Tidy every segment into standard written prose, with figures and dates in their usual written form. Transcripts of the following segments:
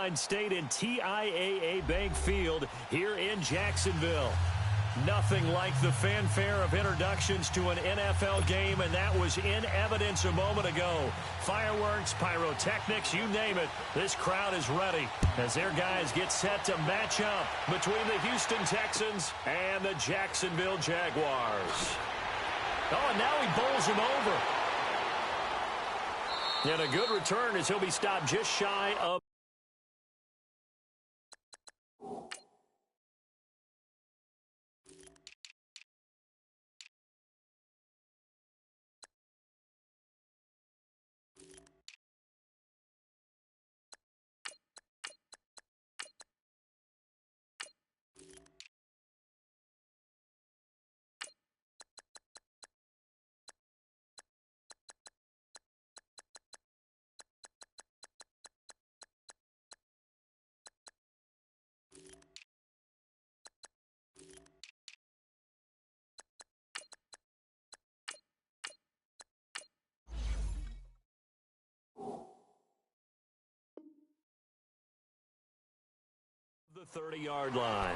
Sunshine State and TIAA Bank Field here in Jacksonville. Nothing like the fanfare of introductions to an NFL game, and that was in evidence a moment ago. Fireworks, pyrotechnics, you name it. This crowd is ready as their guys get set to match up between the Houston Texans and the Jacksonville Jaguars. Oh, and now he bowls him over. And a good return as he'll be stopped just shy of. The 30-yard line.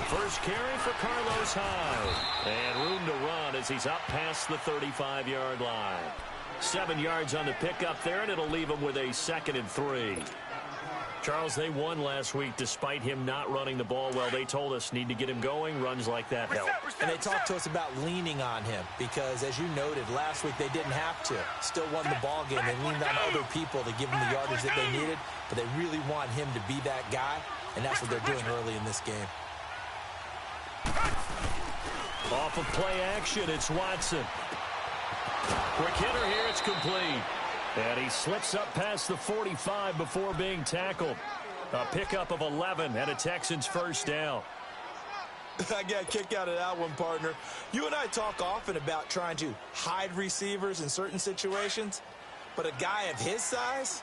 First carry for Carlos Hyde. And room to run as he's up past the 35-yard line. 7 yards on the pickup there, and it'll leave him with a 2nd and 3. Charles, they won last week despite him not running the ball well. They told us need to get him going. Runs like that help. And they talked to us about leaning on him because, as you noted, last week they didn't have to. Still won the ball game. They leaned on other people to give them the yardage that they needed, but they really want him to be that guy, and that's what they're doing early in this game. Off of play action, it's Watson. Quick hitter here, it's complete. And he slips up past the 45 before being tackled. A pickup of 11 and a Texans first down. I got a kick out of that one, partner. You and I talk often about trying to hide receivers in certain situations, but a guy of his size,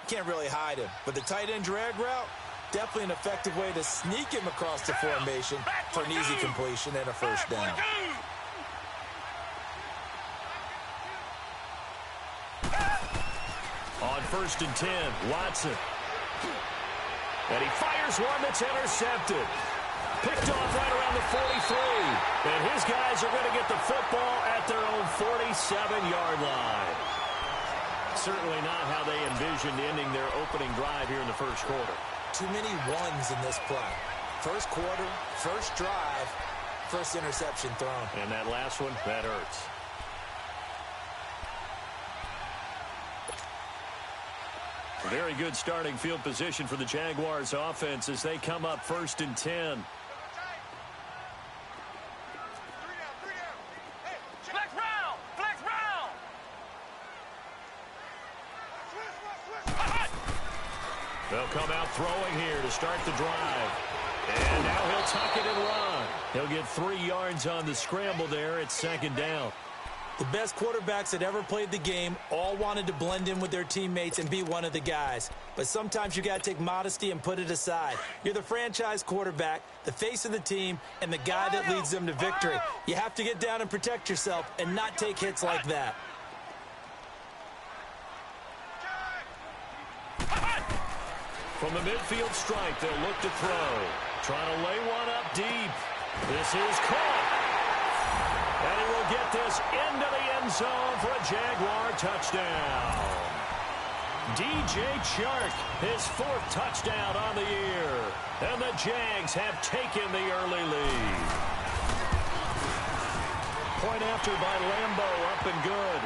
can't really hide him. But the tight end drag route, definitely an effective way to sneak him across the formation for an easy completion and a first down. On 1st and 10, Watson. And he fires one that's intercepted. Picked off right around the 43. And his guys are going to get the football at their own 47-yard line. Certainly not how they envisioned ending their opening drive here in the first quarter. Too many ones in this play. First quarter, first drive, first interception thrown. And that last one, that hurts. Very good starting field position for the Jaguars offense as they come up 1st and 10. They'll come out throwing here to start the drive. And now he'll tuck it and run. He'll get 3 yards on the scramble there at 2nd down. The best quarterbacks that ever played the game all wanted to blend in with their teammates and be one of the guys. But sometimes you got to take modesty and put it aside. You're the franchise quarterback, the face of the team, and the guy that leads them to victory. You have to get down and protect yourself and not take hits like that. From the midfield stripe, they'll look to throw. Trying to lay one up deep. This is caught. And he will get this into the end zone for a Jaguar touchdown. DJ Chark, his 4th touchdown on the year. And the Jags have taken the early lead. Point after by Lambo, up and good.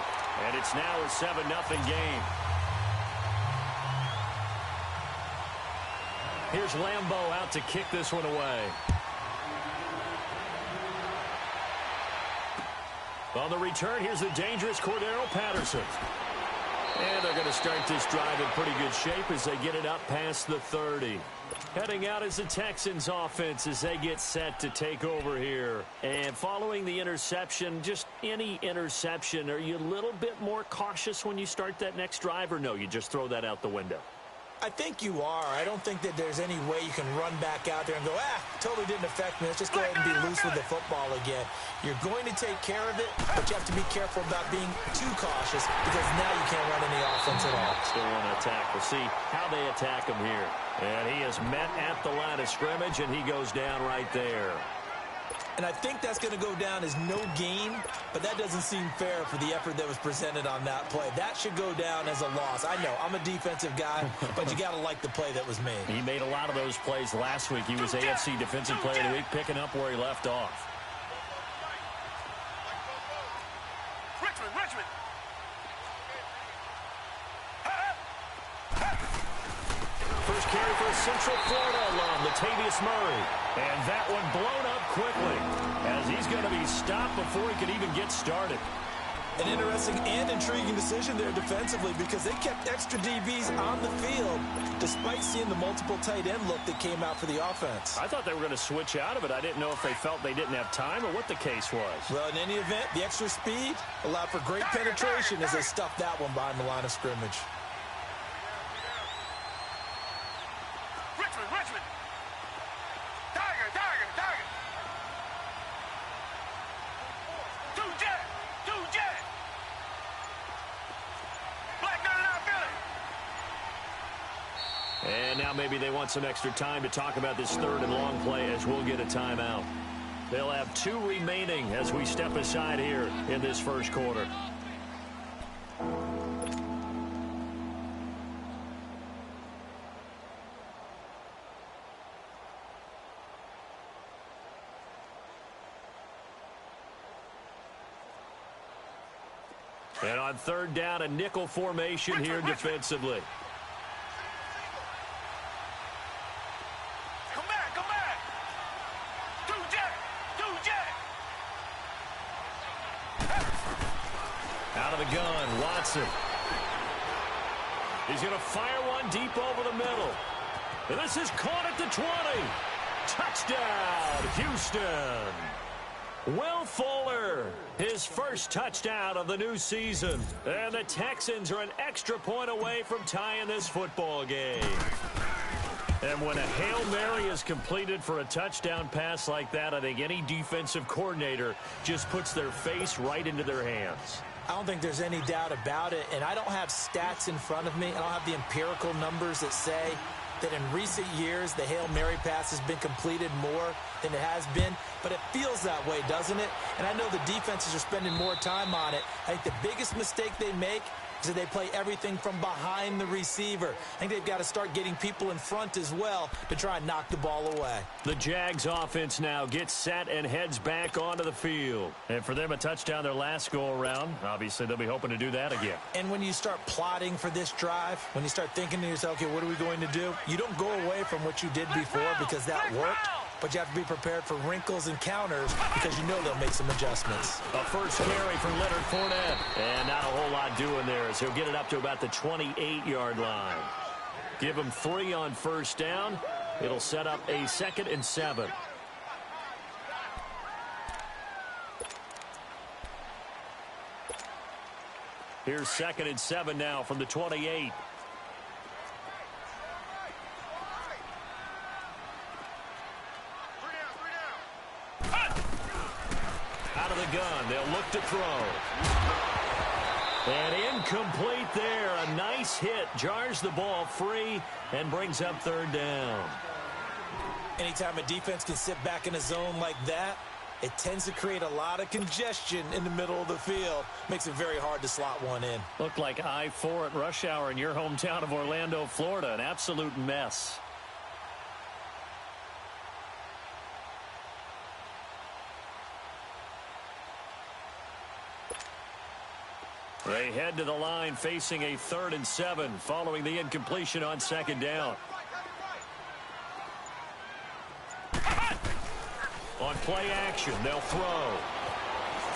And it's now a 7-0 game. Here's Lambo out to kick this one away. On the return, here's the dangerous Cordero Patterson. And they're going to start this drive in pretty good shape as they get it up past the 30. Heading out is the Texans offense as they get set to take over here. And following the interception, just any interception, are you a little bit more cautious when you start that next drive, or no, you just throw that out the window? I think you are. I don't think that there's any way you can run back out there and go, totally didn't affect me. Let's just go ahead and be loose with the football again. You're going to take care of it, but you have to be careful about being too cautious because now you can't run any offense at all. Still want to attack. We'll see how they attack him here. And he is met at the line of scrimmage, and he goes down right there. And I think that's going to go down as no gain, but that doesn't seem fair for the effort that was presented on that play. That should go down as a loss. I know, I'm a defensive guy, but you got to like the play that was made. He made a lot of those plays last week. He was AFC Defensive Player of the Week, picking up where he left off. Richmond. First carry for Central Florida alum, Latavius Murray. And that one blown up quickly as he's going to be stopped before he can even get started. An interesting and intriguing decision there defensively because they kept extra DBs on the field despite seeing the multiple tight end look that came out for the offense. I thought they were going to switch out of it. I didn't know if they felt they didn't have time or what the case was. Well, in any event, the extra speed allowed for great penetration as they stuffed that one behind the line of scrimmage. Richmond. Tiger. Two jet. Black 99 Philly. And now maybe they want some extra time to talk about this third and long play as we'll get a timeout. They'll have 2 remaining as we step aside here in this first quarter. And on third down, a nickel formation here defensively. Come back. Two jet. Out of the gun, Watson. He's going to fire one deep over the middle. And this is caught at the 20. Touchdown, Houston. Will Fuller, his first touchdown of the new season. And the Texans are an extra point away from tying this football game. And when a Hail Mary is completed for a touchdown pass like that, I think any defensive coordinator just puts their face right into their hands. I don't think there's any doubt about it, and I don't have stats in front of me. I don't have the empirical numbers that say that in recent years the Hail Mary pass has been completed more than it has been, but it feels that way, doesn't it? And I know the defenses are spending more time on it. I think the biggest mistake they make is that they play everything from behind the receiver. I think they've got to start getting people in front as well to try and knock the ball away. The Jags offense now gets set and heads back onto the field. And for them, a touchdown their last go-around. Obviously, they'll be hoping to do that again. And when you start plotting for this drive, when you start thinking to yourself, okay, what are we going to do? You don't go away from what you did before because that worked. But you have to be prepared for wrinkles and counters because you know they'll make some adjustments. A first carry for Leonard Fournette. And not a whole lot doing there as he'll get it up to about the 28-yard line. Give him 3 on first down. It'll set up a 2nd and 7. Here's 2nd and 7 now from the 28. Out of the gun, they'll look to throw. And incomplete there. A nice hit. Jars the ball free and brings up 3rd down. Anytime a defense can sit back in a zone like that, it tends to create a lot of congestion in the middle of the field. Makes it very hard to slot one in. Looked like I-4 at rush hour in your hometown of Orlando, Florida. An absolute mess. They head to the line facing a 3rd and 7 following the incompletion on 2nd down. On play action, they'll throw.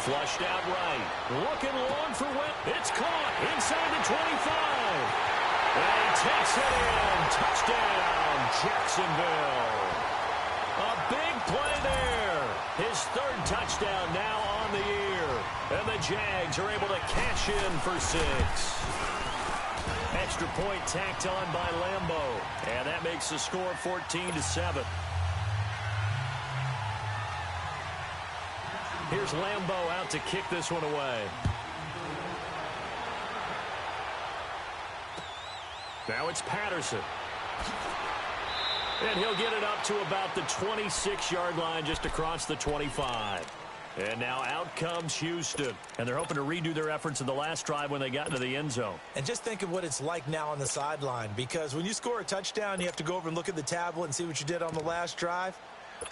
Flushed out right. Looking long for Webb. It's caught inside the 25. And he takes it in. Touchdown, Jacksonville. A big play there. His third touchdown now on the year. And the Jags are able to cash in for 6. Extra point tacked on by Lambo. And that makes the score 14-7. Here's Lambo out to kick this one away. Now it's Patterson. And he'll get it up to about the 26-yard line, just across the 25. And now out comes Houston. And they're hoping to redo their efforts in the last drive when they got into the end zone. And just think of what it's like now on the sideline. Because when you score a touchdown, you have to go over and look at the tablet and see what you did on the last drive.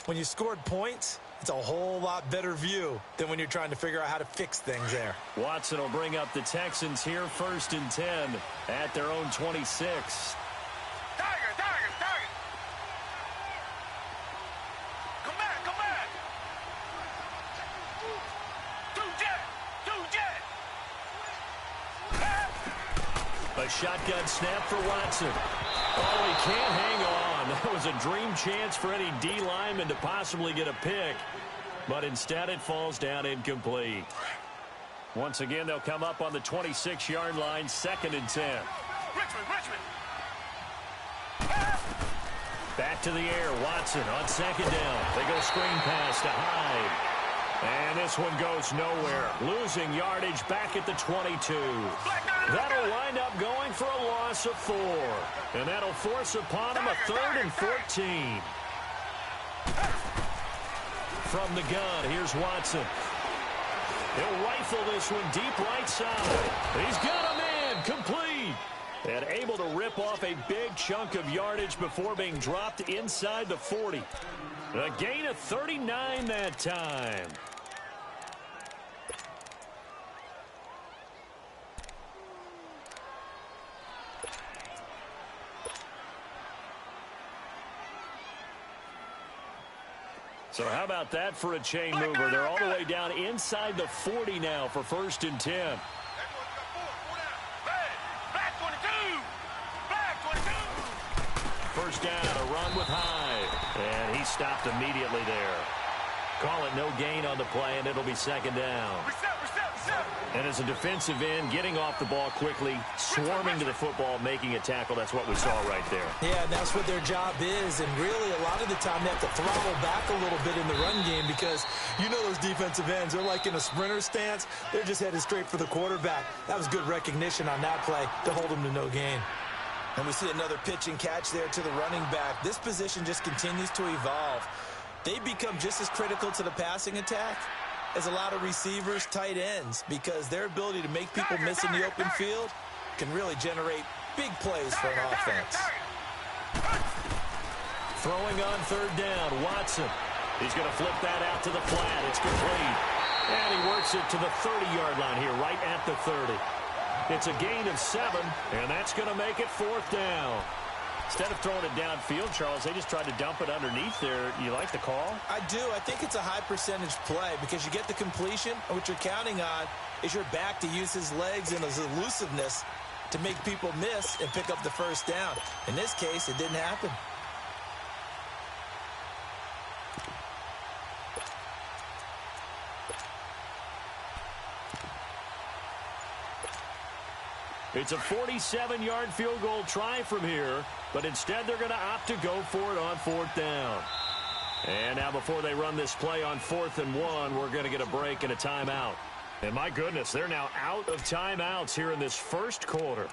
When you scored points, it's a whole lot better view than when you're trying to figure out how to fix things there. Watson will bring up the Texans here, 1st and 10 at their own 26. A shotgun snap for Watson. Oh, he can't hang on. That was a dream chance for any D lineman to possibly get a pick. But instead it falls down incomplete. Once again, they'll come up on the 26-yard line, 2nd and 10. Richmond. Back to the air. Watson on 2nd down. They go screen pass to Hyde. And this one goes nowhere. Losing yardage back at the 22. That'll wind up going for a loss of 4. And that'll force upon him a 3rd and 14. From the gun, here's Watson. He'll rifle this one deep right side. He's got a man, complete. And able to rip off a big chunk of yardage before being dropped inside the 40. A gain of 39 that time. So how about that for a chain mover? They're all the way down inside the 40 now for 1st and 10. First down, a run with Hyde. And he stopped immediately there. Call it no gain on the play, and it'll be 2nd down. And as a defensive end, getting off the ball quickly, swarming to the football, making a tackle, that's what we saw right there. Yeah, that's what their job is. And really, a lot of the time, they have to throttle back a little bit in the run game because you know those defensive ends, they're like in a sprinter stance. They're just headed straight for the quarterback. That was good recognition on that play to hold them to no gain. And we see another pitch and catch there to the running back. This position just continues to evolve. They become just as critical to the passing attack as a lot of receivers, tight ends, because their ability to make people miss in the open field can really generate big plays for an offense. Throwing on 3rd down, Watson. He's going to flip that out to the flat. It's complete. And he works it to the 30-yard line here, right at the 30. It's a gain of 7, and that's going to make it 4th down. Instead of throwing it downfield, Charles, they just tried to dump it underneath there. You like the call? I do. I think it's a high percentage play because you get the completion, and what you're counting on is your back to use his legs and his elusiveness to make people miss and pick up the 1st down. In this case, it didn't happen. It's a 47-yard field goal try from here, but instead they're going to opt to go for it on 4th down. And now before they run this play on 4th and 1, we're going to get a break and a timeout. And my goodness, they're now out of timeouts here in this 1st quarter.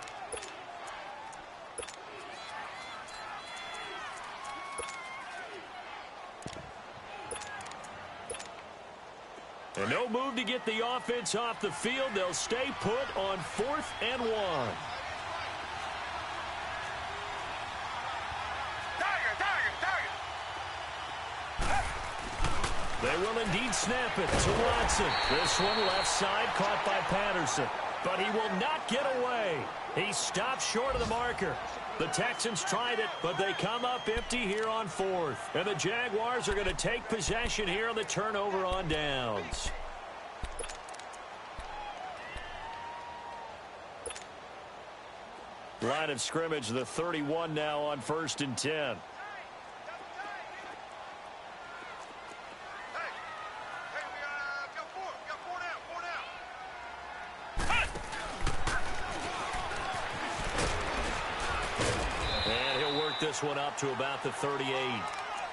And no move to get the offense off the field. They'll stay put on 4th and 1. They will indeed snap it to Watson. This one left side caught by Patterson. But he will not get away. He stopped short of the marker. The Texans tried it, but they come up empty here on 4th. And the Jaguars are going to take possession here on the turnover on downs. Line of scrimmage, the 31 now on 1st and 10. And he'll work this one up to about the 38.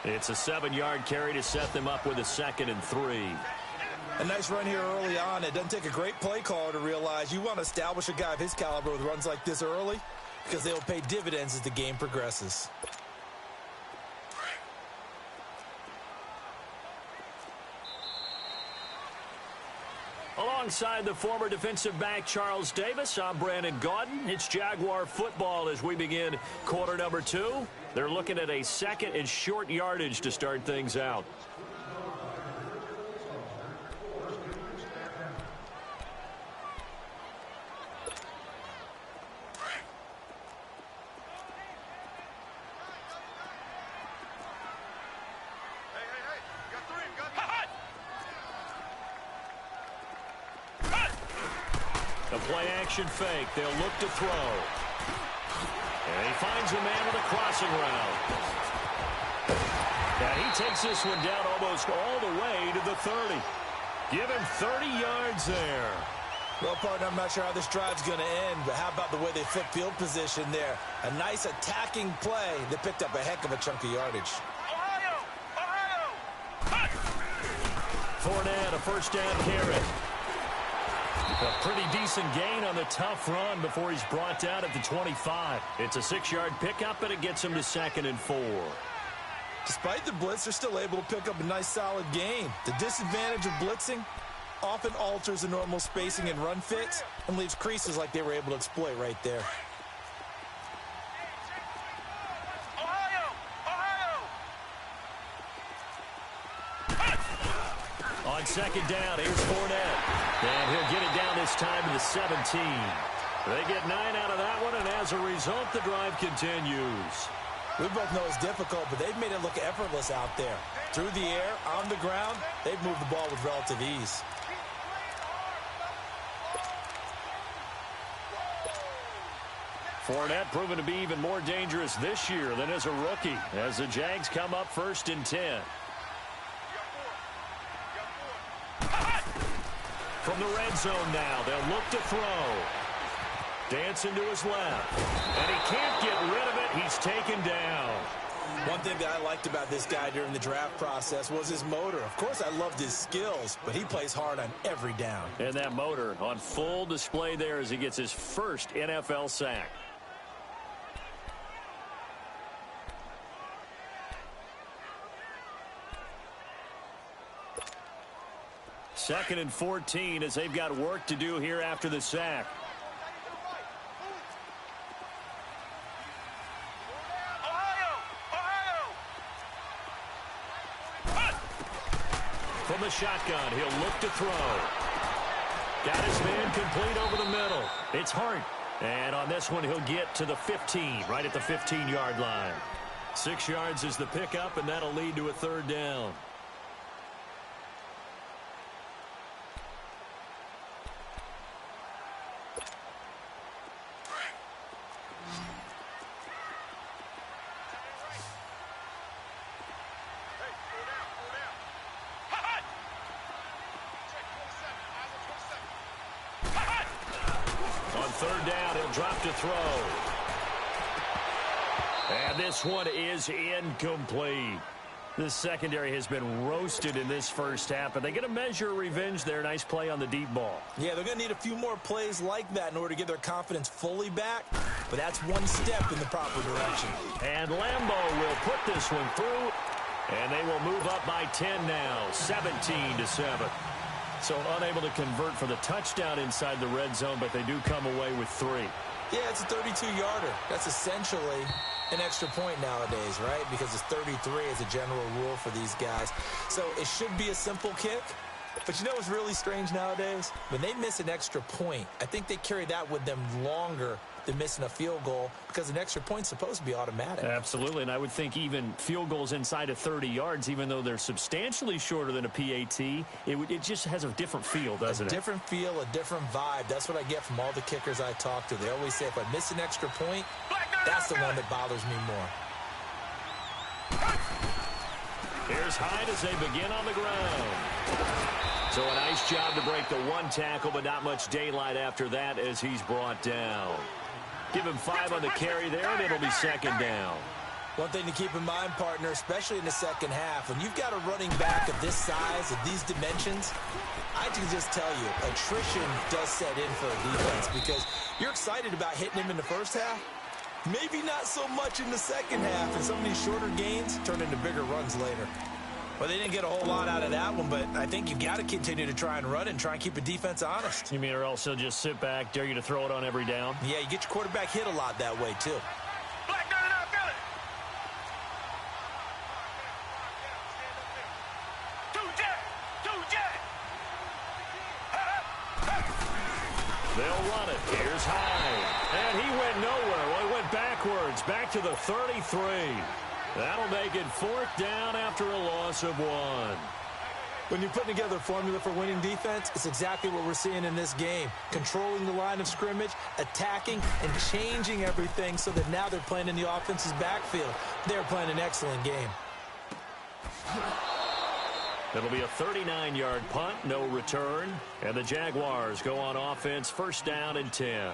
It's a 7-yard carry to set them up with a 2nd and 3. A nice run here early on. It doesn't take a great play caller to realize you want to establish a guy of his caliber with runs like this early because they will pay dividends as the game progresses. Alongside the former defensive back Charles Davis, I'm Brandon Gaudin. It's Jaguar football as we begin quarter number 2. They're looking at a 2nd and short yardage to start things out. A play-action fake. They'll look to throw. And he finds a man with a crossing route. And he takes this one down almost all the way to the 30. Give him 30 yards there. Well, partner, I'm not sure how this drive's going to end, but how about the way they flip field position there? A nice attacking play that picked up a heck of a chunk of yardage. Fournette, a first down carry. A pretty decent gain on the tough run before he's brought down at the 25. It's a 6-yard pickup, and it gets him to 2nd and 4. Despite the blitz, they're still able to pick up a nice solid gain. The disadvantage of blitzing often alters the normal spacing and run fits and leaves creases like they were able to exploit right there. On 2nd down, here's Fournette. And he'll get it down this time to the 17. They get 9 out of that one, and as a result, the drive continues. We both know it's difficult, but they've made it look effortless out there. Through the air, on the ground, they've moved the ball with relative ease. Fournette proven to be even more dangerous this year than as a rookie, as the Jags come up 1st and 10. From the red zone now, they'll look to throw. Dancing to his left. And he can't get rid of it. He's taken down. One thing that I liked about this guy during the draft process was his motor. Of course, I loved his skills, but he plays hard on every down. And that motor on full display there as he gets his first NFL sack. Second and 14 as they've got work to do here after the sack. From the shotgun, he'll look to throw. Got his man complete over the middle. It's Hart. And on this one, he'll get to the 15, right at the 15-yard line. 6 yards is the pickup, and that'll lead to a 3rd down. On 3rd down, he'll drop to throw. And this one is incomplete. The secondary has been roasted in this first half, but they get a measure of revenge there. Nice play on the deep ball. Yeah, they're going to need a few more plays like that in order to get their confidence fully back, but that's one step in the proper direction. And Lambeau will put this one through, and they will move up by 10 now, 17-7. So unable to convert for the touchdown inside the red zone, but they do come away with 3. Yeah, it's a 32-yarder. That's essentially an extra point nowadays, right? Because it's 33 as a general rule for these guys. So it should be a simple kick. But you know what's really strange nowadays? When they miss an extra point, I think they carry that with them longer than missing a field goal because an extra point's supposed to be automatic. Absolutely, and I would think even field goals inside of 30 yards, even though they're substantially shorter than a PAT, it just has a different feel, doesn't it? A different feel, a different vibe. That's what I get from all the kickers I talk to. They always say if I miss an extra point, that's the one that bothers me more. Here's Hyde as they begin on the ground. So a nice job to break the one tackle, but not much daylight after that as he's brought down. Give him 5 on the carry there, and it'll be second down. One thing to keep in mind, partner, especially in the second half, when you've got a running back of this size, of these dimensions, I can just tell you, attrition does set in for a defense because you're excited about hitting him in the first half. Maybe not so much in the second half, and some of these shorter gains turn into bigger runs later. Well, they didn't get a whole lot out of that one, but I think you've got to continue to try and run and try and keep a defense honest. You mean or else they'll just sit back, dare you to throw it on every down? Yeah, you get your quarterback hit a lot that way, too. Black nine and out, got it. Two jet. They'll run it. Here's Hyde. And he went nowhere. Well, he went backwards, back to the 33. That'll make it 4th down after a loss of 1. When you're putting together a formula for winning defense, it's exactly what we're seeing in this game. Controlling the line of scrimmage, attacking, and changing everything so that now they're playing in the offense's backfield. They're playing an excellent game. It'll be a 39-yard punt, no return. And the Jaguars go on offense, 1st down and 10.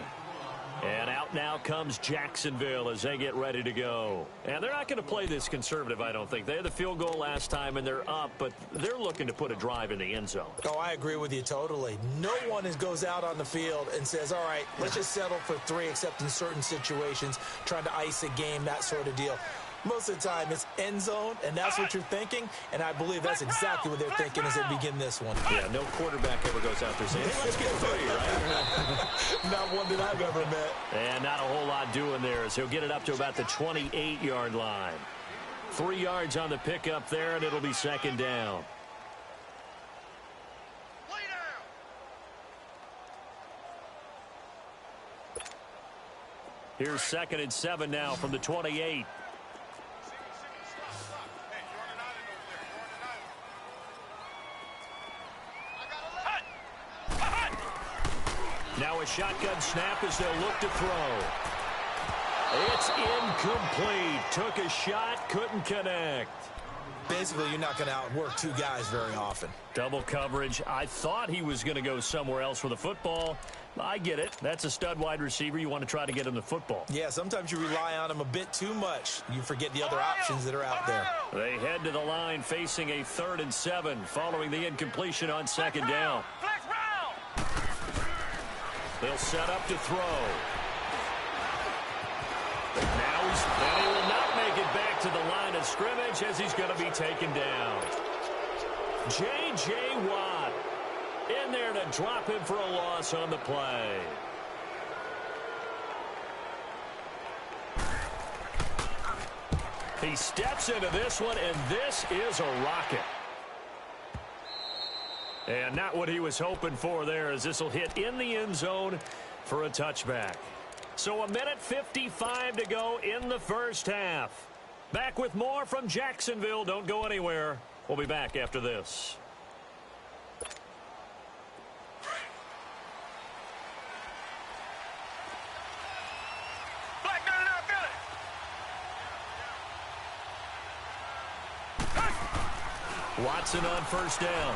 And out now comes Jacksonville as they get ready to go. And they're not going to play this conservative, I don't think. They had the field goal last time, and they're up, but they're looking to put a drive in the end zone. Oh, I agree with you totally. No one goes out on the field and says, all right, let's just settle for 3, except in certain situations, trying to ice a game, that sort of deal. Most of the time, it's end zone, and that's what you're thinking, and I believe that's exactly what they're thinking as they begin this one. Yeah, no quarterback ever goes out there saying, hey, let's get 30, right? Not one that I've ever met. And not a whole lot doing there as he'll get it up to about the 28-yard line. 3 yards on the pickup there, and it'll be 2nd down. Here's 2nd and 7 now from the 28. Now a shotgun snap as they'll look to throw. It's incomplete. Took a shot, couldn't connect. Basically, you're not going to outwork 2 guys very often. Double coverage. I thought he was going to go somewhere else for the football. I get it. That's a stud wide receiver. You want to try to get him the football. Yeah, sometimes you rely on him a bit too much. You forget the other options that are out there. They head to the line facing a 3rd and 7 following the incompletion on 2nd down. They'll set up to throw. Now he will not make it back to the line of scrimmage as he's going to be taken down. J.J. Watt in there to drop him for a loss on the play. He steps into this one, and this is a rocket. And not what he was hoping for there, as this will hit in the end zone for a touchback. So 1:55 to go in the first half. Back with more from Jacksonville. Don't go anywhere. We'll be back after this. Watson on 1st down.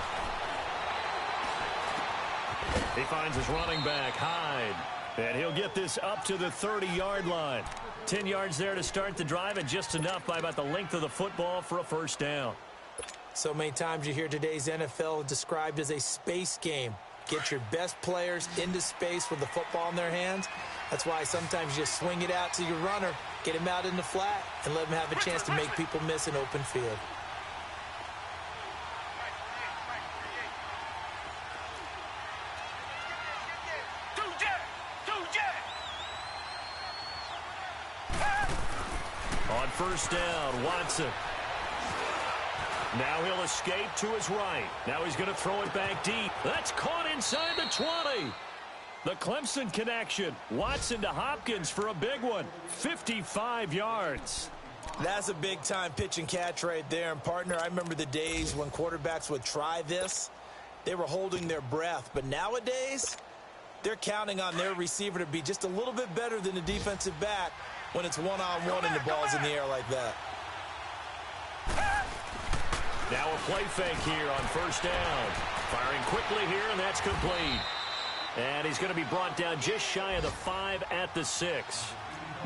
He finds his running back, Hyde. And he'll get this up to the 30-yard line. 10 yards there to start the drive, and just enough by about the length of the football for a 1st down. So many times you hear today's NFL described as a space game. Get your best players into space with the football in their hands. That's why sometimes you just swing it out to your runner, get him out in the flat, and let him have a chance to make people miss an open field. On 1st down, Watson. Now he'll escape to his right. Now he's going to throw it back deep. That's caught inside the 20. The Clemson connection. Watson to Hopkins for a big one. 55 yards. That's a big-time pitch and catch right there. And, partner, I remember the days when quarterbacks would try this. They were holding their breath. But nowadays, they're counting on their receiver to be just a little bit better than the defensive back when it's one-on-one and the ball's in the air like that. Now a play fake here on first down. Firing quickly here, and that's complete. And he's going to be brought down just shy of the 5 at the 6.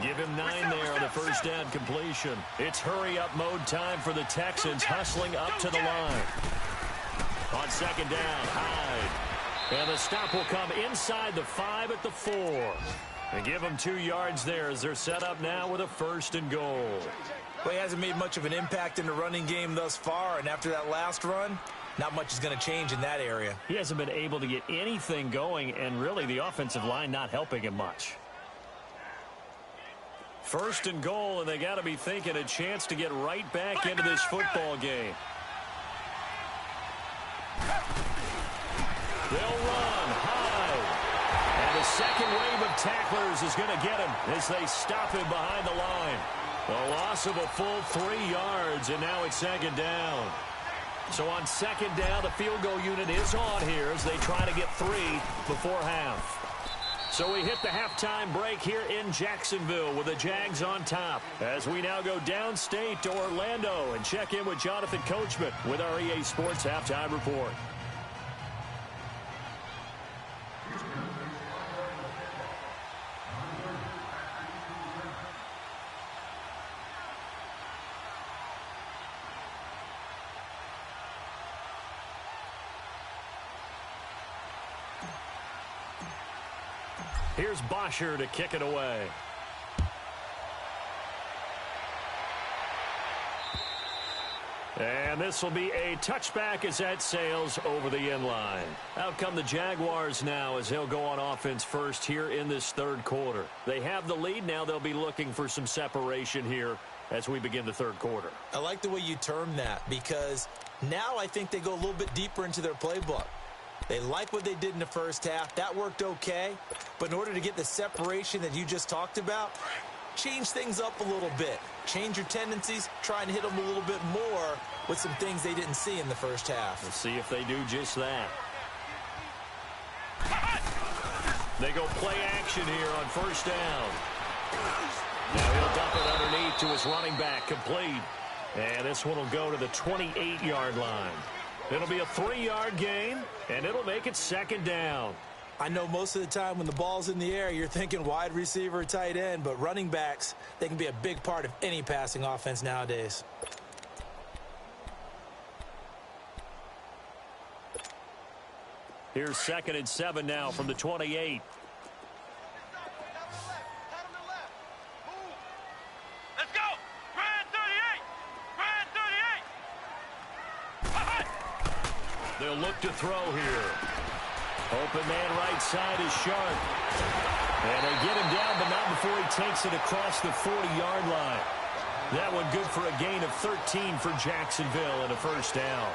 Give him 9 there on the first down completion. It's hurry-up mode time for the Texans, hustling up to the line. On second down, Hyde. And the stop will come inside the 5 at the 4. And give them 2 yards there as they're set up now with a 1st and goal. Well, he hasn't made much of an impact in the running game thus far, and after that last run, not much is going to change in that area. He hasn't been able to get anything going, and really the offensive line not helping him much. 1st and goal, and they got to be thinking a chance to get right back into this football game. They'll run high. And the second wave of tacklers is going to get him as they stop him behind the line. A loss of a full 3 yards, and now it's second down. So on second down, the field goal unit is on here as they try to get 3 before half. So we hit the halftime break here in Jacksonville with the Jags on top. As we now go downstate to Orlando and check in with Jonathan Coachman with our EA Sports Halftime Report. Here's Bosher to kick it away. And this will be a touchback as that sails over the end line. Out come the Jaguars now as they'll go on offense first here in this 3rd quarter. They have the lead now. They'll be looking for some separation here as we begin the 3rd quarter. I like the way you term that because now I think they go a little bit deeper into their playbook. They like what they did in the first half. That worked okay. But in order to get the separation that you just talked about, change things up a little bit. Change your tendencies. Try and hit them a little bit more with some things they didn't see in the first half. Let's see if they do just that. They go play action here on first down. Now he'll dump it underneath to his running back, complete. And this one will go to the 28-yard line. It'll be a 3-yard gain, and it'll make it second down. I know most of the time when the ball's in the air, you're thinking wide receiver, tight end, but running backs, they can be a big part of any passing offense nowadays. Here's 2nd and 7 now from the 28. Let's go! Brand 38! Brand 38! They'll look to throw here. Open man right side is Sharp. And they get him down, but not before he takes it across the 40-yard line. That one good for a gain of 13 for Jacksonville and a first down.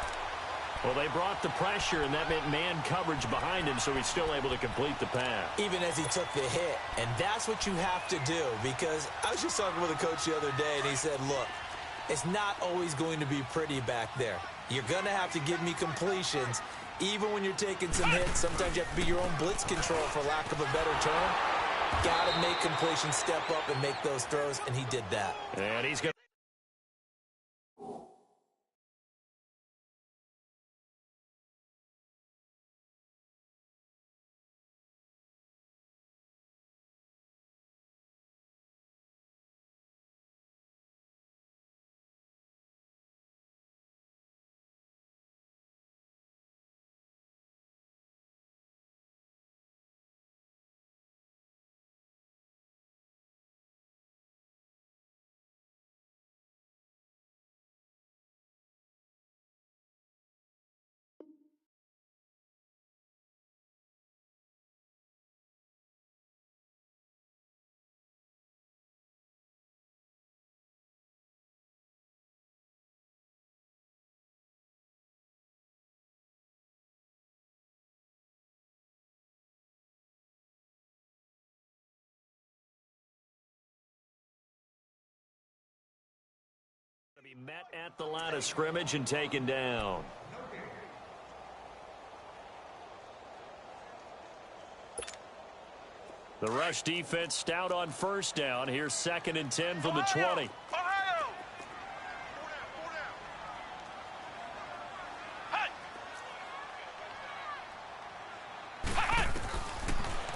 Well, they brought the pressure, and that meant man coverage behind him, so he's still able to complete the pass. Even as he took the hit. And that's what you have to do, because I was just talking with a coach the other day, and he said, look, it's not always going to be pretty back there. You're going to have to give me completions. Even when you're taking some hits, sometimes you have to be your own blitz control, for lack of a better term. Got to make completions, step up, and make those throws, and he did that. And he's going to He met at the line of scrimmage and taken down. The rush defense stout on first down. Here's 2nd and 10 from the 20.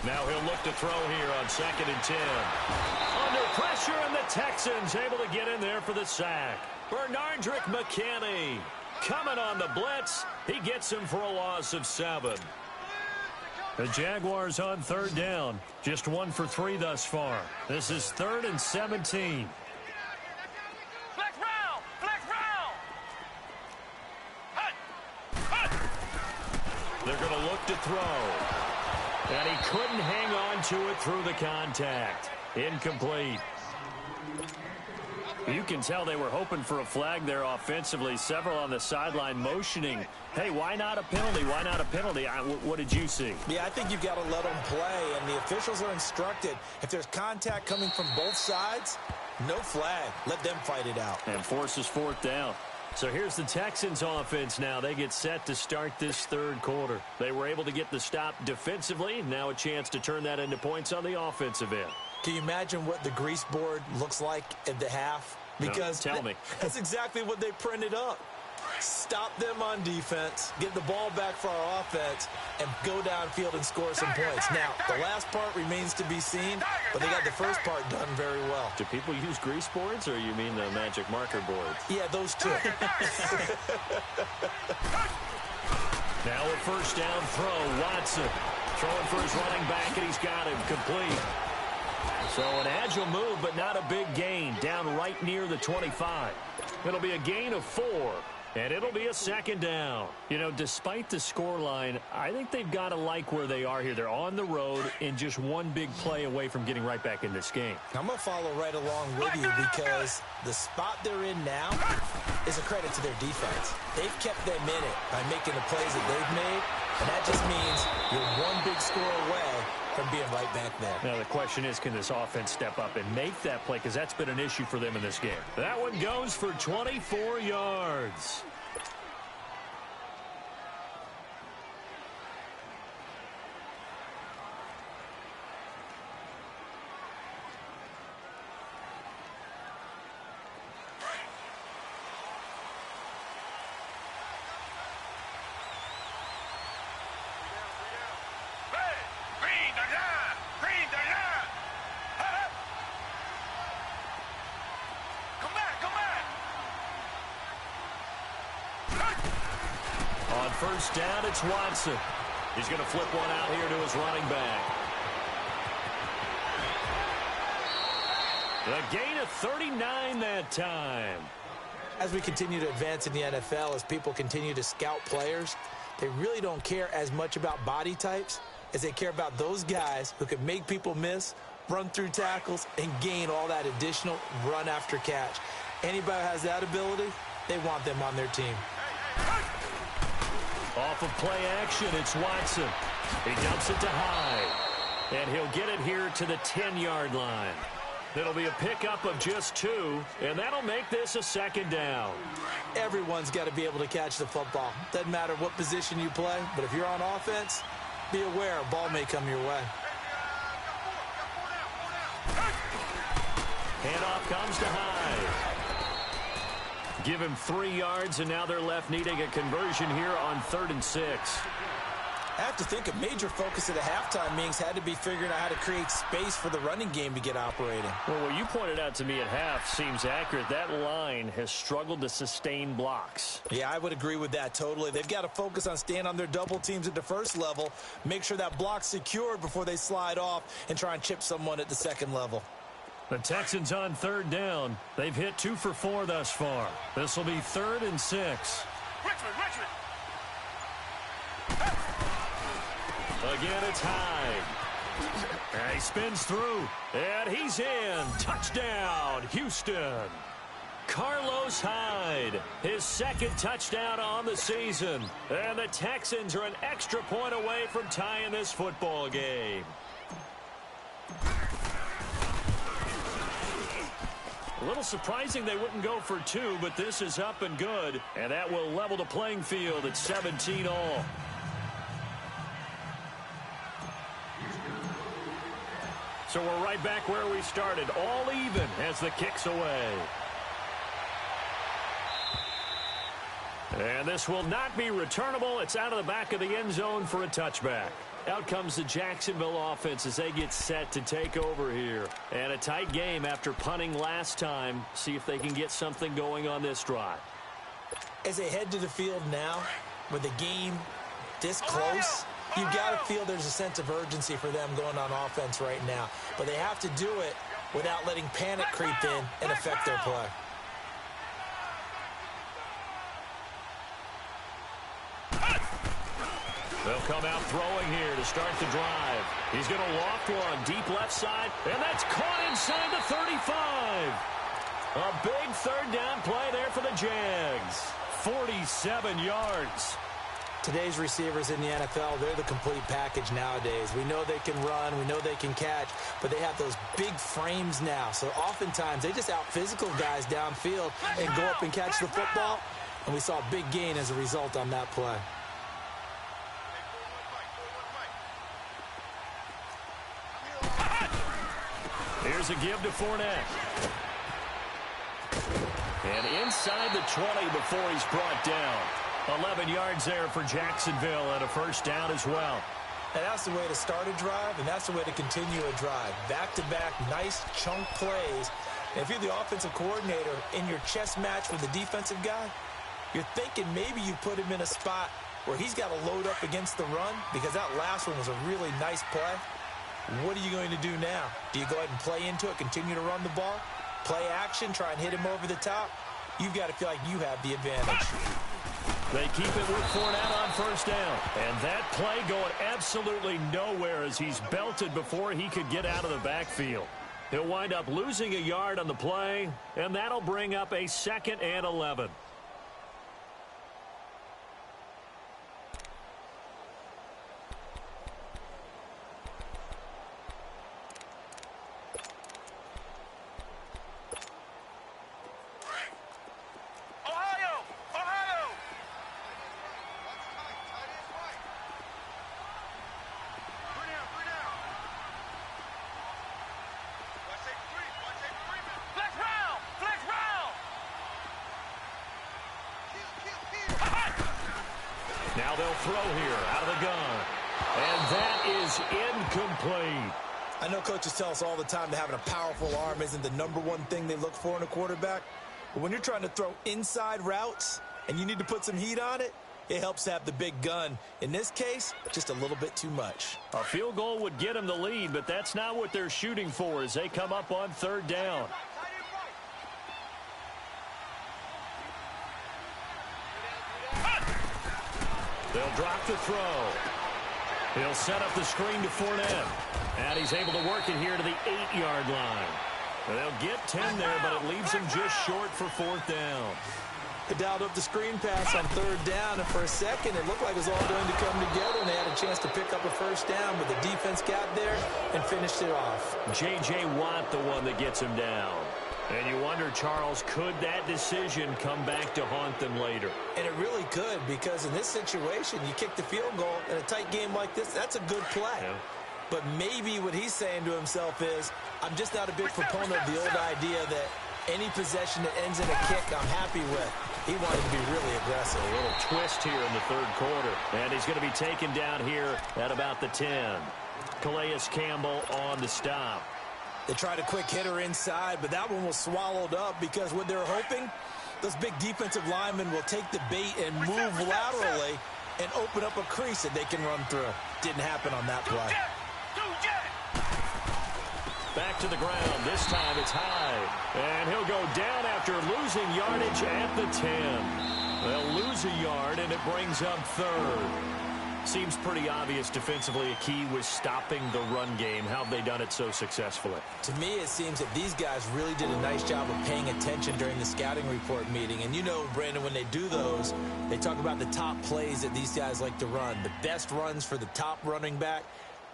Now he'll look to throw here on 2nd and 10. Under pressure, and the Texans able to get in there for the sack. Bernardrick McKinney coming on the blitz. He gets him for a loss of 7. The Jaguars on 3rd down. Just 1 for 3 thus far. This is 3rd and 17. Flex round! Flex round! They're going to look to throw. And he couldn't hang on to it through the contact. Incomplete. You can tell they were hoping for a flag there offensively. Several on the sideline motioning. Hey, why not a penalty? Why not a penalty? What did you see? Yeah, I think you've got to let them play, and the officials are instructed. If there's contact coming from both sides, no flag. Let them fight it out. And forces 4th down. So here's the Texans offense now. They get set to start this 3rd quarter. They were able to get the stop defensively. Now a chance to turn that into points on the offensive end. Can you imagine what the grease board looks like at the half? Because no, tell me. That's exactly what they printed up. Stop them on defense, get the ball back for our offense, and go downfield and score some points. Now, the last part remains to be seen, but they got the first part done very well. Do people use grease boards, or you mean the magic marker boards? Yeah, those two. Now a 1st down throw. Watson throwing for his running back, and he's got him complete. So an agile move, but not a big gain. Down right near the 25. It'll be a gain of 4. And it'll be a 2nd down. You know, despite the scoreline, I think they've got to like where they are here. They're on the road and just one big play away from getting right back in this game. I'm going to follow right along with you because the spot they're in now is a credit to their defense. They've kept them in it by making the plays that they've made, and that just means you're one big score away from being right back there. Now the question is, can this offense step up and make that play? Because that's been an issue for them in this game. That one goes for 24 yards. On 1st down, it's Watson. He's going to flip one out here to his running back. A gain of 39 that time. As we continue to advance in the NFL, as people continue to scout players, they really don't care as much about body types as they care about those guys who can make people miss, run through tackles, and gain all that additional run after catch. Anybody who has that ability, they want them on their team. Off of play action, it's Watson. He dumps it to Hyde. And he'll get it here to the 10-yard line. It'll be a pickup of just 2, and that'll make this a 2nd down. Everyone's got to be able to catch the football. Doesn't matter what position you play, but if you're on offense, be aware a ball may come your way. Handoff comes to Hyde. Give him 3 yards, and now they're left needing a conversion here on 3rd and 6. I have to think a major focus at the halftime meetings had to be figuring out how to create space for the running game to get operating. Well, what you pointed out to me at half seems accurate. That line has struggled to sustain blocks. Yeah, I would agree with that totally. They've got to focus on staying on their double teams at the first level, make sure that block's secured before they slide off and try and chip someone at the second level. The Texans on 3rd down. They've hit 2 for 4 thus far. This will be 3rd and 6. Richmond! Again, it's Hyde. And he spins through. And he's in. Touchdown, Houston. Carlos Hyde, his 2nd touchdown on the season. And the Texans are an extra point away from tying this football game. A little surprising they wouldn't go for two, but this is up and good. And that will level the playing field at 17 all. So we're right back where we started, all even as the kick's away. And this will not be returnable. It's out of the back of the end zone for a touchback. Out comes the Jacksonville offense as they get set to take over here. And a tight game after punting last time. See if they can get something going on this drive. As they head to the field now, with the game this close, you've got to feel there's a sense of urgency for them going on offense right now. But they have to do it without letting panic creep in and affect their play. They'll come out throwing here to start the drive. He's going to loft one deep left side, and that's caught inside the 35. A big third down play there for the Jags. 47 yards. Today's receivers in the NFL, they're the complete package nowadays. We know they can run, we know they can catch, but they have those big frames now. So oftentimes they just out-physical guys downfield and go up and catch the football. And we saw a big gain as a result on that play. Here's a give to Fournette. And inside the 20 before he's brought down. 11 yards there for Jacksonville and a first down as well. And that's the way to start a drive, and that's the way to continue a drive. Back-to-back, nice chunk plays. And if you're the offensive coordinator in your chess match with the defensive guy, you're thinking maybe you put him in a spot where he's got to load up against the run because that last one was a really nice play. What are you going to do now? Do you go ahead and play into it, continue to run the ball, play action, try and hit him over the top? You've got to feel like you have the advantage. They keep it with Fournette on first down. And that play going absolutely nowhere as he's belted before he could get out of the backfield. He'll wind up losing a yard on the play, and that'll bring up a 2nd and 11. Now they'll throw here out of the gun. And that is incomplete. I know coaches tell us all the time that having a powerful arm isn't the #1 thing they look for in a quarterback. But when you're trying to throw inside routes and you need to put some heat on it, it helps to have the big gun. In this case, just a little bit too much. A field goal would get them the lead, but that's not what they're shooting for as they come up on third down. They'll drop the throw. He'll set up the screen to Fournette. And he's able to work it here to the 8-yard line. They'll get 10 there, but it leaves him just short for 4th down. They dialed up the screen pass on third down, and for a second it looked like it was all going to come together, and they had a chance to pick up a first down, but the defense got there and finished it off. J.J. Watt, the one that gets him down. And you wonder, Charles, could that decision come back to haunt them later? And it really could, because in this situation, you kick the field goal in a tight game like this, that's a good play. Yeah. But maybe what he's saying to himself is, I'm just not a big proponent of the old idea that any possession that ends in a kick I'm happy with. He wanted to be really aggressive. A little twist here in the third quarter. And he's going to be taken down here at about the 10. Calais Campbell on the stop. They tried a quick hitter inside, but that one was swallowed up because what they're hoping, those big defensive linemen will take the bait and move laterally and open up a crease that they can run through. Didn't happen on that play. Back to the ground. This time it's high. And he'll go down after losing yardage at the 10. They'll lose a yard, and it brings up third. Seems pretty obvious defensively a key was stopping the run game. How have they done it so successfully? To me, it seems that these guys really did a nice job of paying attention during the scouting report meeting. And you know, Brandon, when they do those, they talk about the top plays that these guys like to run. The best runs for the top running back.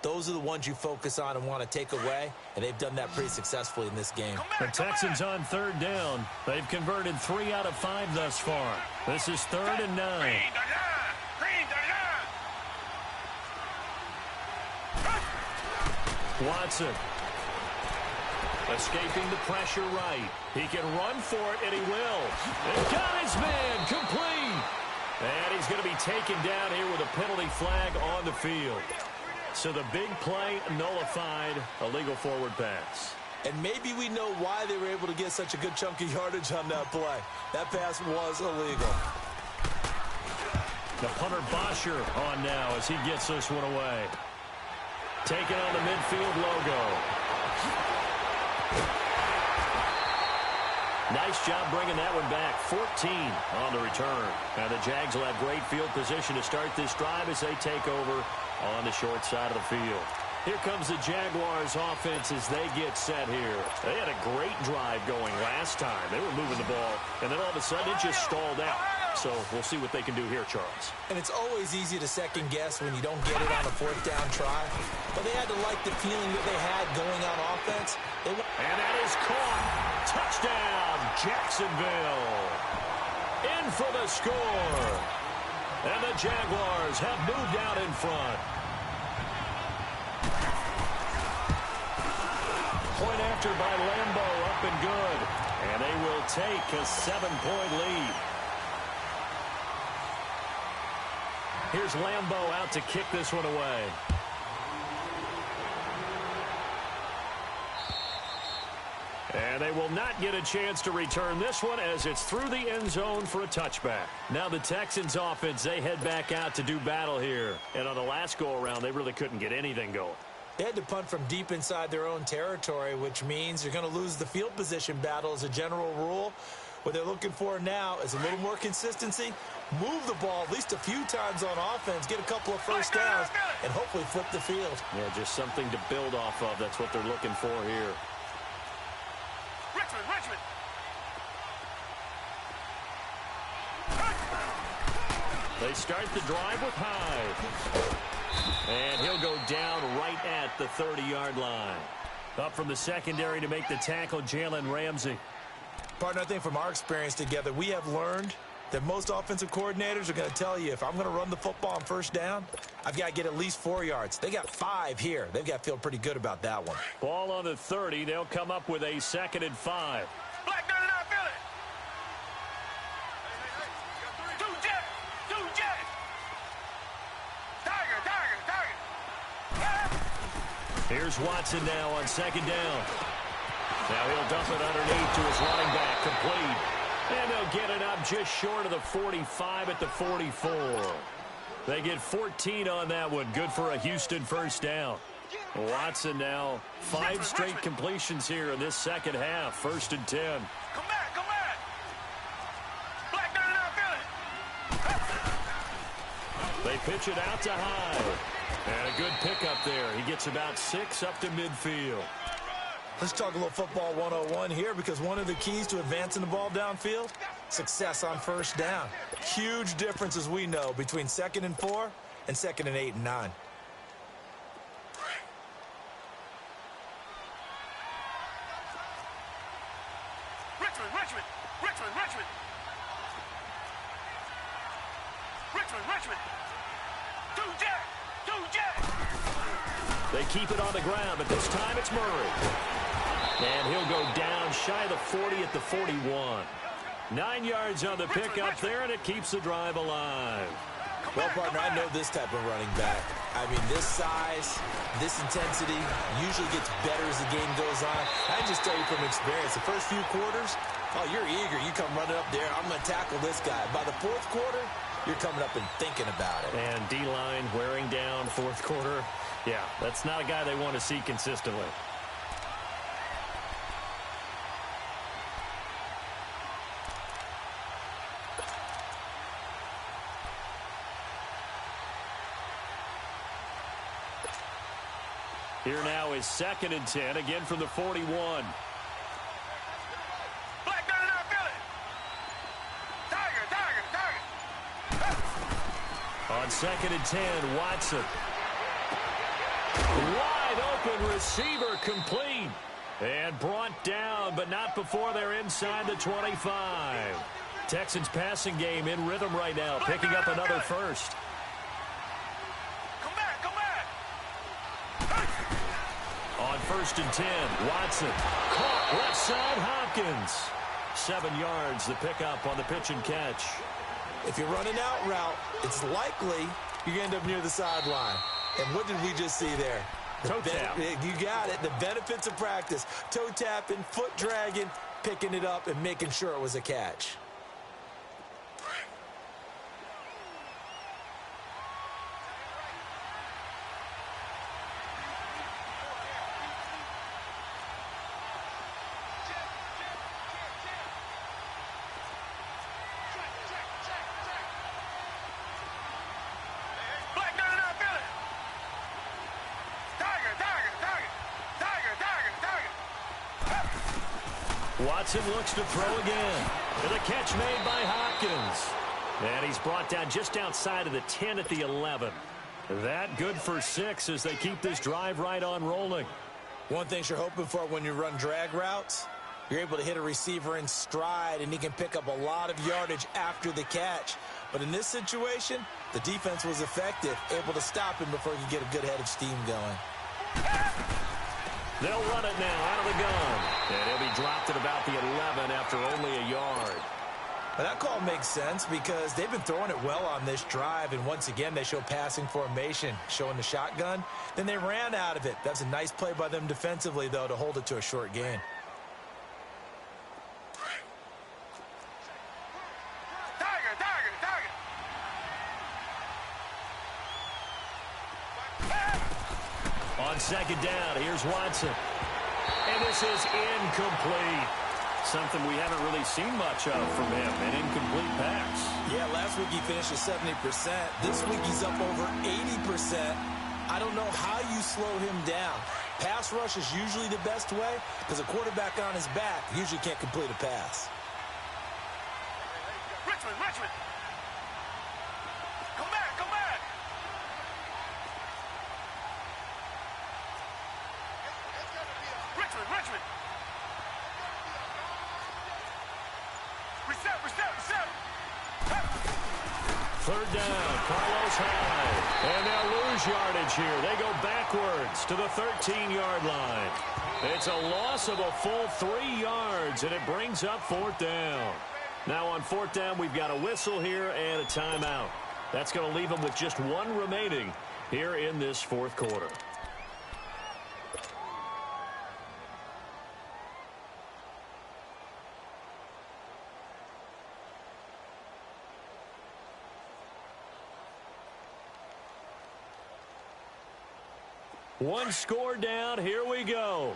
those are the ones you focus on and want to take away, and they've done that pretty successfully in this game. The Texans on third down. They've converted 3 out of 5 thus far. This is 3rd and 9. Watson escaping the pressure right. He can run for it, and he will. And got his man complete. And he's going to be taken down here with a penalty flag on the field. So the big play nullified, a legal forward pass. And maybe we know why they were able to get such a good chunk of yardage on that play. That pass was illegal. The punter Bosher on now as he gets this one away. Taking on the midfield logo. Nice job bringing that one back. 14 on the return. And the Jags will have great field position to start this drive as they take over on the short side of the field. Here comes the Jaguars offense as they get set here. They had a great drive going last time. They were moving the ball, and then all of a sudden it just stalled out. So we'll see what they can do here, Charles. And it's always easy to second guess when you don't get it on a 4th down try. But they had to like the feeling that they had going on offense. And that is caught. Touchdown, Jacksonville. In for the score. And the Jaguars have moved out in front. Point after by Lambo, up and good. And they will take a 7-point lead. Here's Lambo out to kick this one away. And they will not get a chance to return this one as it's through the end zone for a touchback. Now the Texans offense, they head back out to do battle here. And on the last go-around, they really couldn't get anything going. They had to punt from deep inside their own territory, which means you're going to lose the field position battle as a general rule. What they're looking for now is a little more consistency, move the ball at least a few times on offense, get a couple of first downs, and hopefully flip the field. Yeah, just something to build off of. That's what they're looking for here. Richmond. They start the drive with Hyde. And he'll go down right at the 30-yard line. Up from the secondary to make the tackle, Jalen Ramsey. Partner, I think from our experience together, we have learned that most offensive coordinators are going to tell you, if I'm going to run the football on first down, I've got to get at least 4 yards. They got 5 here. They've got to feel pretty good about that one. Ball on the 30. They'll come up with a 2nd and 5. Black gun it out, feel it. Two jet. Tiger. Here's Watson now on 2nd down. Now he'll dump it underneath to his running back, complete. And they'll get it up just short of the 45 at the 44. They get 14 on that one. Good for a Houston first down. Watson now 5 straight completions here in this second half. 1st and 10. Come back. Black gun it out, feel it. They pitch it out to Hyde. And a good pickup there. He gets about 6 up to midfield. Let's talk a little football 101 here, because one of the keys to advancing the ball downfield, success on first down. Huge difference, as we know, between 2nd and 4 and 2nd and 8 and 9. Richmond. Two jet. They keep it on the ground, but this time it's Murray. And he'll go down shy of the 40 at the 41. 9 yards on the pickup there, and it keeps the drive alive. Well, partner, I know this type of running back. I mean, this size, this intensity usually gets better as the game goes on. I just tell you from experience, the first few quarters, oh, you're eager. You come running up there, I'm going to tackle this guy. By the 4th quarter, you're coming up and thinking about it. And D-line wearing down 4th quarter. Yeah, that's not a guy they want to see consistently. Here now is 2nd and 10, again from the 41. Black gun it out, feel it. Tiger. On 2nd and 10, Watson. wide receiver complete. And brought down, but not before they're inside the 25. Texans passing game in rhythm right now, picking up another first. Come back, come back. On 1st and 10, Watson. Caught left side, Hopkins. 7 yards, the pickup on the pitch and catch. If you're running out route, it's likely you're going to end up near the sideline. And what did we just see there? Toe tap. You got it. The benefits of practice. Toe tapping, foot dragging, picking it up, and making sure it was a catch. Watson looks to throw again. And a catch made by Hopkins. And he's brought down just outside of the 10 at the 11. That good for 6 as they keep this drive right on rolling. One thing you're hoping for when you run drag routes, you're able to hit a receiver in stride, and he can pick up a lot of yardage after the catch. But in this situation, the defense was effective, able to stop him before he could get a good head of steam going. They'll run it now out of the gun. And he'll be dropped at about the 11 after only a yard. But that call makes sense because they've been throwing it well on this drive, and once again they show passing formation, showing the shotgun. Then they ran out of it. That's a nice play by them defensively, though, to hold it to a short gain. On 2nd down, here's Watson. And this is incomplete. Something we haven't really seen much of from him, an incomplete pass. Yeah, last week he finished at 70%. This week he's up over 80%. I don't know how you slow him down. Pass rush is usually the best way because a quarterback on his back usually can't complete a pass. Richmond. Come back. Richmond. Reset. 3rd down, Carlos Hyde. And they'll lose yardage here. They go backwards to the 13-yard line. It's a loss of a full 3 yards, and it brings up 4th down. Now on 4th down, we've got a whistle here and a timeout. That's going to leave them with just 1 remaining here in this 4th quarter. One score down. Here we go.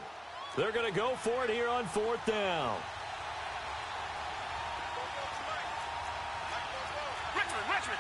They're going to go for it here on 4th down. Richmond.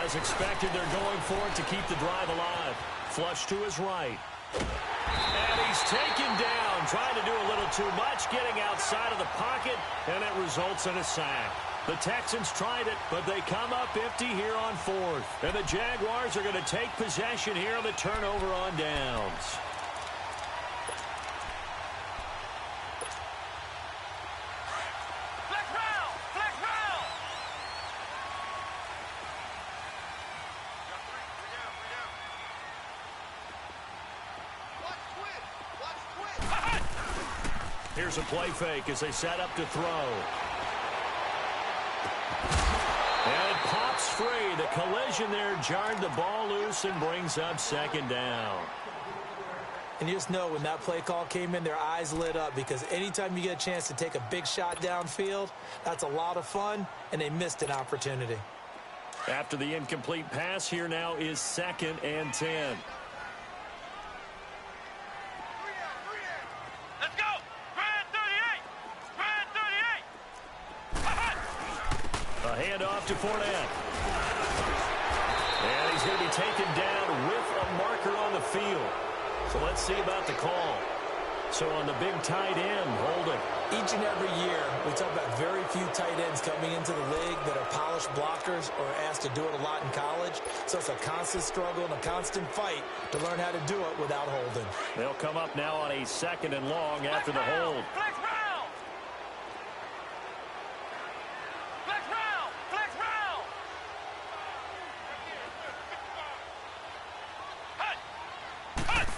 As expected, they're going for it to keep the drive alive. Flush to his right. And he's taken down, trying to do a little too much, getting outside of the pocket, and it results in a sack. The Texans tried it, but they come up empty here on 4th. And the Jaguars are going to take possession here on the turnover on downs. Here's a play fake as they set up to throw. And it pops free. The collision there jarred the ball loose and brings up 2nd down. And you just know when that play call came in, their eyes lit up because anytime you get a chance to take a big shot downfield, that's a lot of fun, and they missed an opportunity. After the incomplete pass, here now is 2nd and 10. Handoff to Fournette. And he's going to be taken down with a marker on the field. So let's see about the call. So on the big tight end, holding. Each and every year, we talk about very few tight ends coming into the league that are polished blockers or asked to do it a lot in college. So it's a constant struggle and a constant fight to learn how to do it without holding. They'll come up now on a 2nd and long after the hold. Flex round! Flex round! Flex round! Hut! Hut!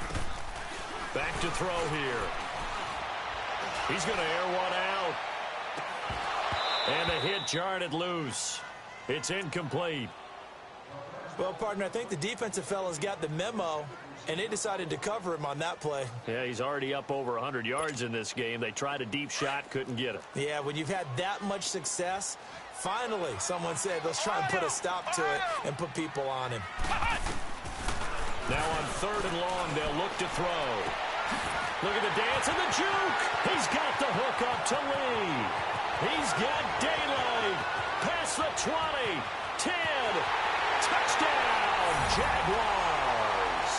Back to throw here. He's going to air one out. And the hit jarred it loose. It's incomplete. Well, partner, I think the defensive fellas got the memo, and they decided to cover him on that play. Yeah, he's already up over 100 yards in this game. They tried a deep shot, couldn't get it. Yeah, when you've had that much success, finally someone said, let's try and put a stop to it and put people on him. Now on 3rd and long, they'll look to throw. Look at the dance and the juke. He's got the hook up to Lee. He's got daylight. Past the 20. 10. Touchdown, Jaguars.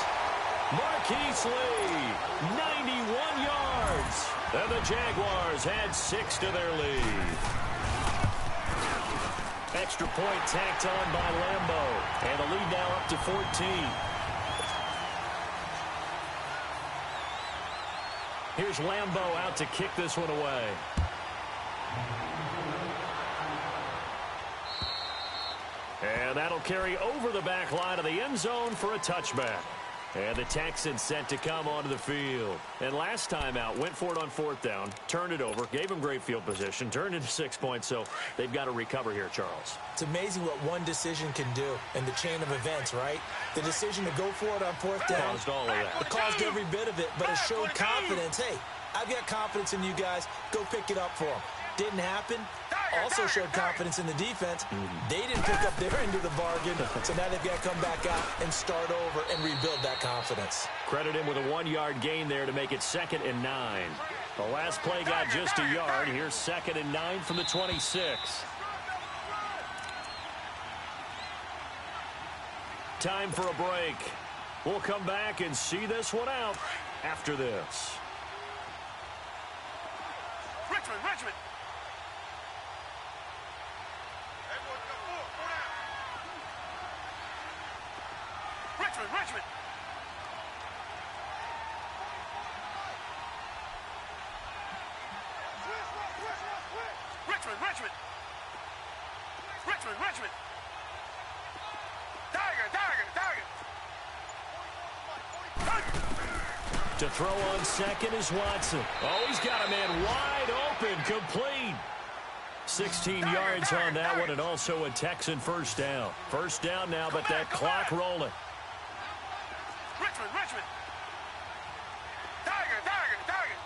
Marquise Lee, 91 yards. And the Jaguars add 6 to their lead. Extra point tacked on by Lambo. And the lead now up to 14. Here's Lambo out to kick this one away. And that'll carry over the back line of the end zone for a touchback. And the Texans set to come onto the field. And last time out, went for it on 4th down, turned it over, gave them great field position, turned into 6 points, so they've got to recover here, Charles. It's amazing what one decision can do in the chain of events, right? The decision to go for it on 4th down. Caused all of that. It caused every bit of it, but it showed confidence. Hey, I've got confidence in you guys. Go pick it up for them. Didn't happen. Also showed confidence in the defense. They didn't pick up their end of the bargain, so now they've got to come back out and start over and rebuild that confidence. Credit him with a 1-yard gain there to make it 2nd and 9. The last play got just a yard. Here's 2nd and 9 from the 26. Time for a break. We'll come back and see this one out after this. Richmond, Richmond! Richmond, Richmond! Richmond, Richmond! Richmond, Richmond! Tiger, Tiger, Tiger! To throw on 2nd is Watson. Oh, he's got a man wide open, complete. 16 yards on that one, and also a Texan 1st down. 1st down now, but that clock rolling. Richmond, Richmond! Tiger, Tiger, Tiger!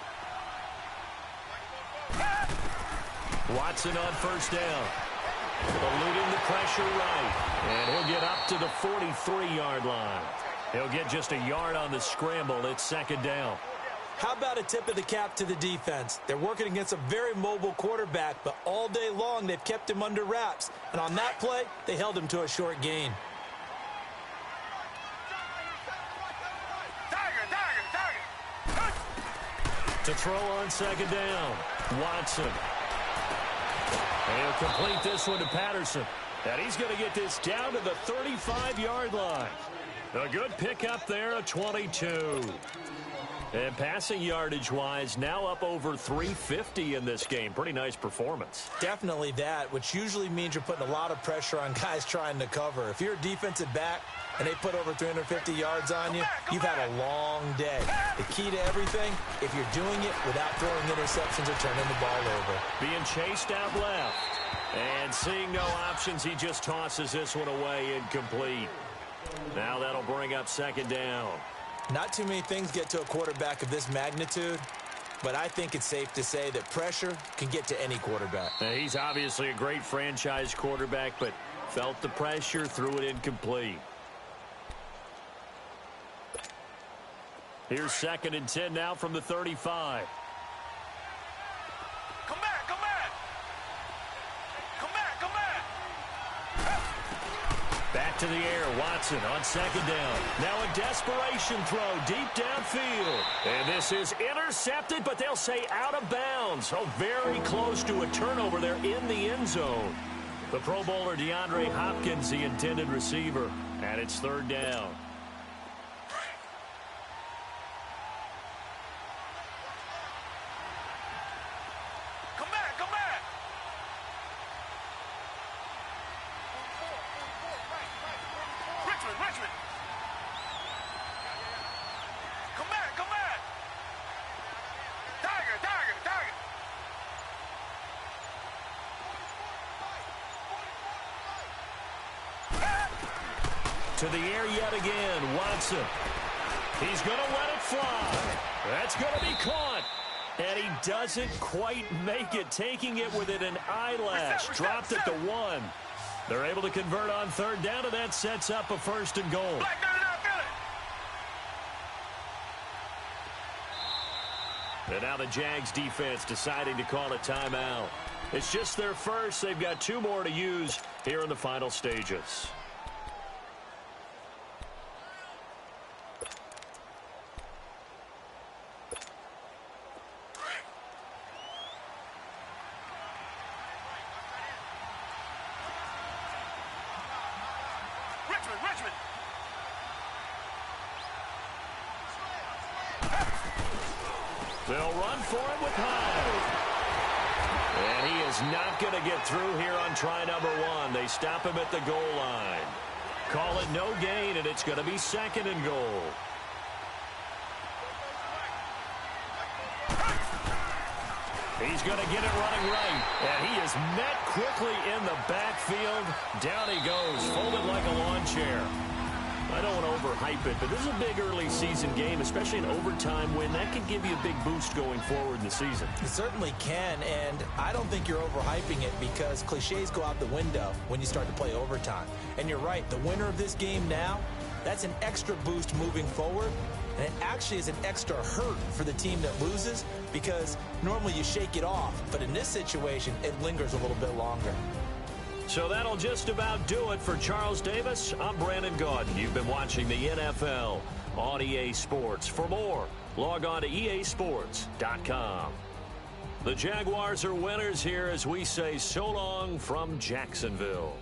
Watson on 1st down. Eluding the pressure right. And he'll get up to the 43-yard line. He'll get just a yard on the scramble. It's 2nd down. How about a tip of the cap to the defense? They're working against a very mobile quarterback, but all day long they've kept him under wraps. And on that play, they held him to a short gain. Tiger, Tiger, Tiger! To throw on 2nd down, Watson. And he'll complete this one to Patterson. And he's going to get this down to the 35-yard line. A good pickup there, a 22. And passing yardage-wise, now up over 350 in this game. Pretty nice performance. Definitely that, which usually means you're putting a lot of pressure on guys trying to cover. If you're a defensive back and they put over 350 yards on you, you've had a long day. The key to everything, if you're doing it without throwing interceptions or turning the ball over. Being chased out left. And seeing no options, he just tosses this one away incomplete. Now that'll bring up 2nd down. Not too many things get to a quarterback of this magnitude, but I think it's safe to say that pressure can get to any quarterback. Now, he's obviously a great franchise quarterback, but felt the pressure, threw it incomplete. Here's 2nd and 10 now from the 35. Come back, come back! Come back, come back! back to the air. Watson on second down. Now a desperation throw deep downfield. And this is intercepted, but they'll say out of bounds. Oh, very close to a turnover there in the end zone. The Pro Bowler DeAndre Hopkins, the intended receiver, and it's third down. To the air yet again, Watson. He's going to let it fly. That's going to be caught. And he doesn't quite make it, taking it within an eyelash. Dropped at the 1. They're able to convert on third down, and that sets up a first and goal. And now the Jags defense deciding to call a timeout. It's just their first. They've got 2 more to use here in the final stages. They'll run for it with Hyde. And he is not going to get through here on try number 1. They stop him at the goal line. Call it no gain, and it's going to be second and goal. He's going to get it running right. And he is met quickly in the backfield. Down he goes, folded like a lawn chair. I don't want to overhype it, but this is a big early season game, especially an overtime win. That can give you a big boost going forward in the season. It certainly can, and I don't think you're overhyping it because cliches go out the window when you start to play overtime. And you're right, the winner of this game now, that's an extra boost moving forward, and it actually is an extra hurt for the team that loses because normally you shake it off, but in this situation, it lingers a little bit longer. So that'll just about do it for Charles Davis. I'm Brandon Gaudin. You've been watching the NFL on EA Sports. For more, log on to easports.com. The Jaguars are winners here as we say so long from Jacksonville.